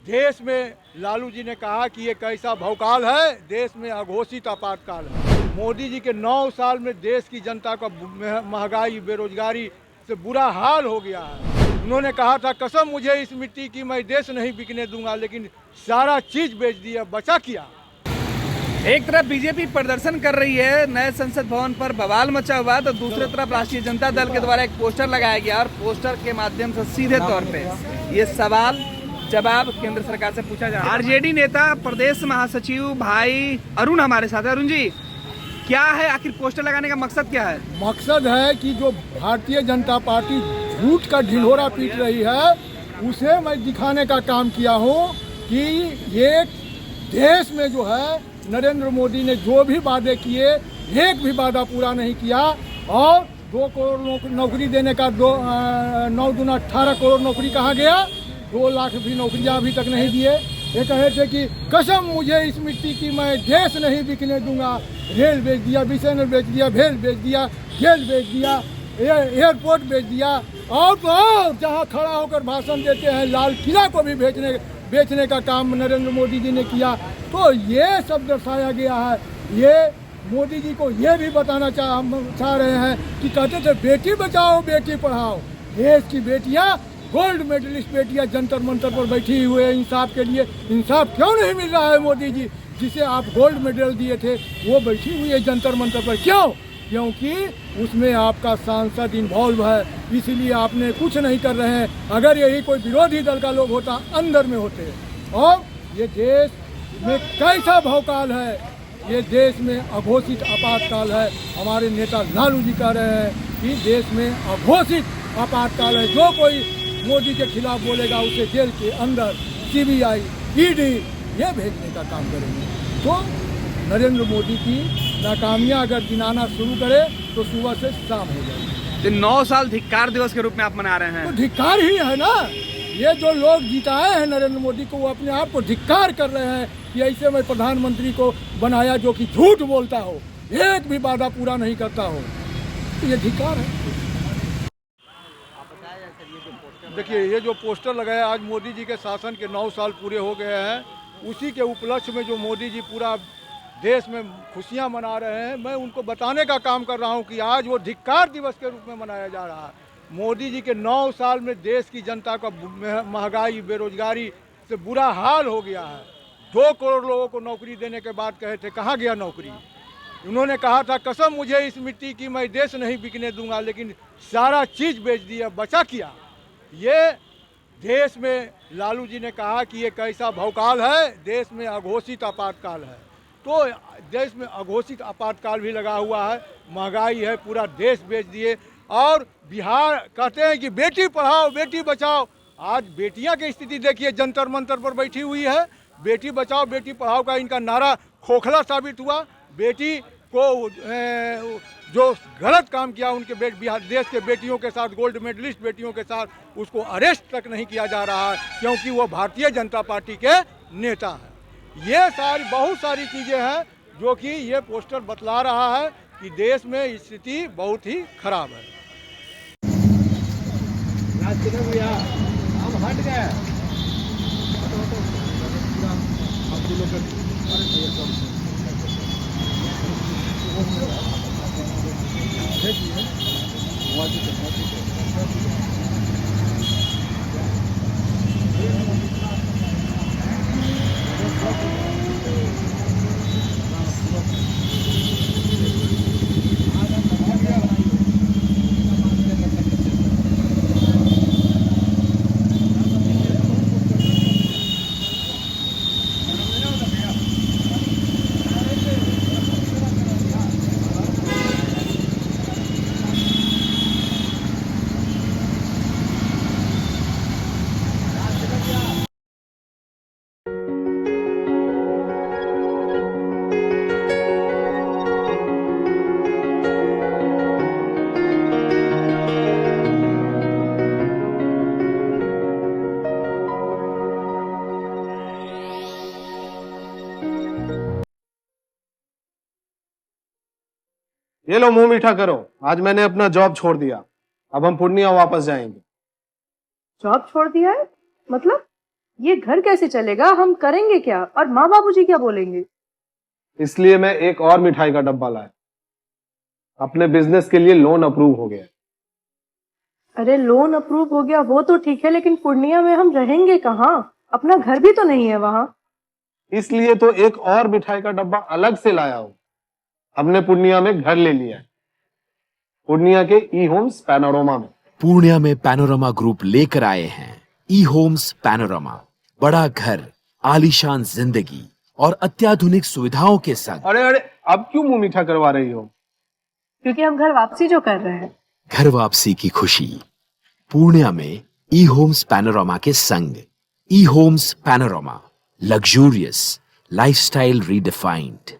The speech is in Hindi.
देश में लालू जी ने कहा कि ये कैसा भौकाल है, देश में अघोषित आपातकाल है। मोदी जी के 9 साल में देश की जनता का महंगाई बेरोजगारी से बुरा हाल हो गया है। उन्होंने कहा था कसम मुझे इस मिट्टी की, मैं देश नहीं बिकने दूंगा, लेकिन सारा चीज बेच दिया, बचा क्या। एक तरफ बीजेपी प्रदर्शन कर रही है, नए संसद भवन पर बवाल मचा हुआ, तो दूसरी तरफ राष्ट्रीय जनता दल के द्वारा एक पोस्टर लगाया गया और पोस्टर के माध्यम से सीधे तौर पे ये सवाल जवाब केंद्र सरकार से पूछा जा रहा है। आरजेडी नेता प्रदेश महासचिव भाई अरुण हमारे साथ है। अरुण जी, क्या है आखिर पोस्टर लगाने का मकसद क्या है? मकसद है कि जो भारतीय जनता पार्टी झूठ का ढिंढोरा पीट रही है, उसे मैं दिखाने का काम किया हूँ कि ये देश में जो है नरेंद्र मोदी ने जो भी वादे किए, एक भी वादा पूरा नहीं किया। और 2 करोड़ नौकरी देने का 9 दूना 18 करोड़ नौकरी कहा गया, 2 लाख भी नौकरियां अभी तक नहीं दिए। ये कहे थे कि कसम मुझे इस मिट्टी की, मैं देश नहीं बिकने दूंगा। रेल बेच दिया, बीएसएनएल बेच दिया, भेल बेच दिया, गेल बेच दिया, एयरपोर्ट बेच दिया। और तो और जहाँ खड़ा होकर भाषण देते हैं, लाल किला को भी बेचने का काम नरेंद्र मोदी जी ने किया। तो ये सब दर्शाया गया है। ये मोदी जी को ये भी बताना चाह रहे हैं कि कहते थे बेटी बचाओ बेटी पढ़ाओ। देश की बेटियां, गोल्ड मेडलिस्ट बेटियां जंतर मंतर पर बैठी हुए इंसाफ के लिए। इंसाफ क्यों नहीं मिल रहा है? मोदी जी जिसे आप गोल्ड मेडल दिए थे, वो बैठी हुई है जंतर मंतर पर। क्यों? क्योंकि उसमें आपका सांसद इन्वॉल्व है, इसीलिए आपने कुछ नहीं कर रहे हैं। अगर यही कोई विरोधी दल का लोग होता, अंदर में होते। और ये देश में कैसा भौकाल है, ये देश में अघोषित आपातकाल है। हमारे नेता लालू जी कह रहे हैं कि देश में अघोषित आपातकाल है। जो कोई मोदी के खिलाफ बोलेगा उसे जेल के अंदर सीबीआई, ईडी ये भेजने का काम करेंगे। तो नरेंद्र मोदी की नाकामियां अगर गिनाना शुरू करे तो सुबह से शाम हो जाएगी। 9 साल धिक्कार दिवस के रूप में आप मना रहे हैं। तो धिक्कार ही है ना। ये जो लोग जिताए हैं नरेंद्र मोदी को, वो अपने आप को धिक्कार कर रहे हैं कि ऐसे में प्रधानमंत्री को बनाया जो कि झूठ बोलता हो, एक भी वादा पूरा नहीं करता हो। तो ये धिक्कार है। देखिए, ये जो पोस्टर लगाया, आज मोदी जी के शासन के 9 साल पूरे हो गए हैं, उसी के उपलक्ष्य में जो मोदी जी पूरा देश में खुशियां मना रहे हैं, मैं उनको बताने का काम कर रहा हूं कि आज वो धिक्कार दिवस के रूप में मनाया जा रहा है। मोदी जी के 9 साल में देश की जनता का महंगाई बेरोजगारी से बुरा हाल हो गया है। 2 करोड़ लोगों को नौकरी देने के बाद कहे थे कहाँ गया नौकरी। उन्होंने कहा था कसम मुझे इस मिट्टी की, मैं देश नहीं बिकने दूंगा, लेकिन सारा चीज बेच दिया, बचा क्या। ये देश में लालू जी ने कहा कि ये कैसा भौकाल है, देश में अघोषित आपातकाल है। तो देश में अघोषित आपातकाल भी लगा हुआ है, महंगाई है, पूरा देश बेच दिए। और बिहार कहते हैं कि बेटी पढ़ाओ बेटी बचाओ। आज बेटियां की स्थिति देखिए, जंतर मंतर पर बैठी हुई है। बेटी बचाओ बेटी पढ़ाओ का इनका नारा खोखला साबित हुआ। बेटी को जो गलत काम किया उनके बिहार देश के बेटियों के साथ, गोल्ड मेडलिस्ट बेटियों के साथ, उसको अरेस्ट तक नहीं किया जा रहा है, क्योंकि वो भारतीय जनता पार्टी के नेता हैं। ये बहुत सारी चीज़ें हैं जो कि ये पोस्टर बतला रहा है कि देश में स्थिति बहुत ही खराब है। हम हट गए। ये लो मुंह मीठा करो, आज मैंने अपना जॉब छोड़ दिया। अब हम पूर्णिया वापस जाएंगे। जॉब छोड़ दिया है? मतलब ये घर कैसे चलेगा, हम करेंगे क्या और माँ बाबूजी क्या बोलेंगे? इसलिए मैं एक और मिठाई का डब्बा लाया। अपने बिजनेस के लिए लोन अप्रूव हो गया। अरे लोन अप्रूव हो गया वो तो ठीक है, लेकिन पूर्णिया में हम रहेंगे कहाँ? अपना घर भी तो नहीं है वहाँ। इसलिए तो एक और मिठाई का डब्बा अलग से लाया हूं। हमने पूर्णिया में घर ले लिया है, पूर्णिया के ई होम्स पैनोरमा में। पूर्णिया में पैनोरमा ग्रुप लेकर आए हैं ई होम्स पैनोरमा। बड़ा घर, आलीशान जिंदगी और अत्याधुनिक सुविधाओं के संग। अरे अरे, अब क्यों मुंह मीठा करवा रही हो? क्योंकि हम घर वापसी जो कर रहे हैं। घर वापसी की खुशी पूर्णिया में ई होम्स पैनोरमा के संग। E Homes Panorama, luxurious lifestyle redefined.